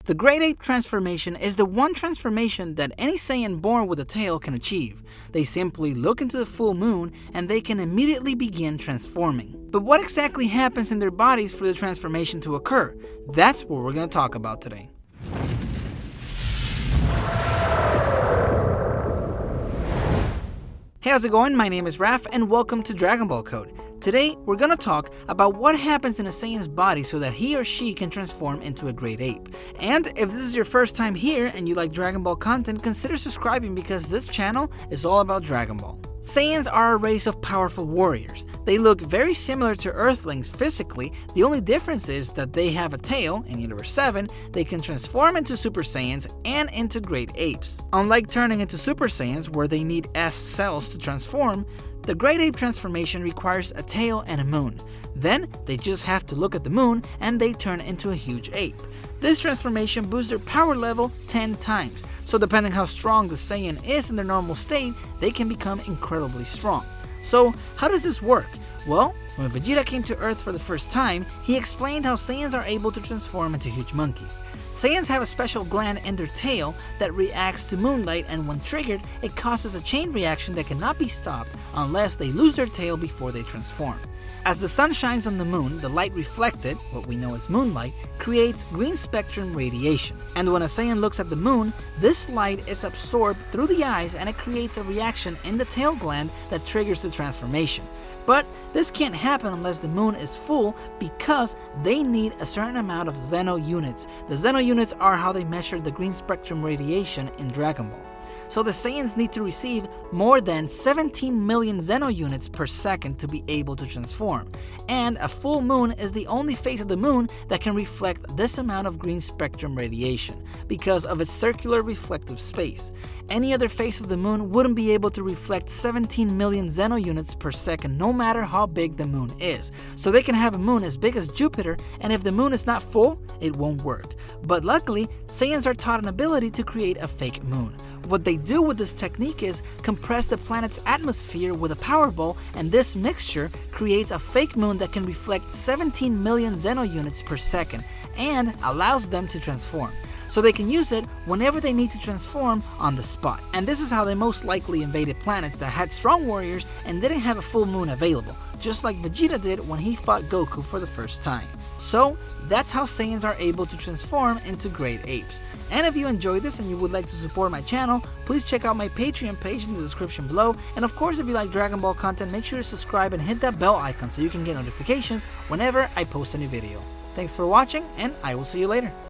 The Great Ape transformation is the one transformation that any Saiyan born with a tail can achieve. They simply look into the full moon and they can immediately begin transforming. But what exactly happens in their bodies for the transformation to occur? That's what we're going to talk about today. Hey, how's it going? My name is Raf and welcome to Dragon Ball Code. Today, we're gonna talk about what happens in a Saiyan's body so that he or she can transform into a Great Ape. And if this is your first time here and you like Dragon Ball content, consider subscribing because this channel is all about Dragon Ball. Saiyans are a race of powerful warriors. They look very similar to Earthlings physically. The only difference is that they have a tail. In Universe 7, they can transform into Super Saiyans and into Great Apes. Unlike turning into Super Saiyans where they need S cells to transform, the Great Ape transformation requires a tail and a moon. Then, they just have to look at the moon and they turn into a huge ape. This transformation boosts their power level 10 times, so depending how strong the Saiyan is in their normal state, they can become incredibly strong. So, how does this work? Well, when Vegeta came to Earth for the first time, he explained how Saiyans are able to transform into huge monkeys. Saiyans have a special gland in their tail that reacts to moonlight, and when triggered, it causes a chain reaction that cannot be stopped unless they lose their tail before they transform. As the sun shines on the moon, the light reflected, what we know as moonlight, creates green spectrum radiation. And when a Saiyan looks at the moon, this light is absorbed through the eyes and it creates a reaction in the tail gland that triggers the transformation. But this can't happen unless the moon is full because they need a certain amount of Zeno units. The Zeno units are how they measure the green spectrum radiation in Dragon Ball. So the Saiyans need to receive more than 17 million Zeno units per second to be able to transform. And a full moon is the only phase of the moon that can reflect this amount of green spectrum radiation because of its circular reflective space. Any other phase of the moon wouldn't be able to reflect 17 million Zeno units per second no matter how big the moon is. So they can have a moon as big as Jupiter, and if the moon is not full, it won't work. But luckily, Saiyans are taught an ability to create a fake moon. What they do with this technique is compress the planet's atmosphere with a power ball, and this mixture creates a fake moon that can reflect 17 million Zeno units per second and allows them to transform. So they can use it whenever they need to transform on the spot. And this is how they most likely invaded planets that had strong warriors and didn't have a full moon available, just like Vegeta did when he fought Goku for the first time. So that's how Saiyans are able to transform into Great Apes. And if you enjoyed this and you would like to support my channel, please check out my Patreon page in the description below. And of course, if you like Dragon Ball content, make sure to subscribe and hit that bell icon so you can get notifications whenever I post a new video. Thanks for watching, and I will see you later.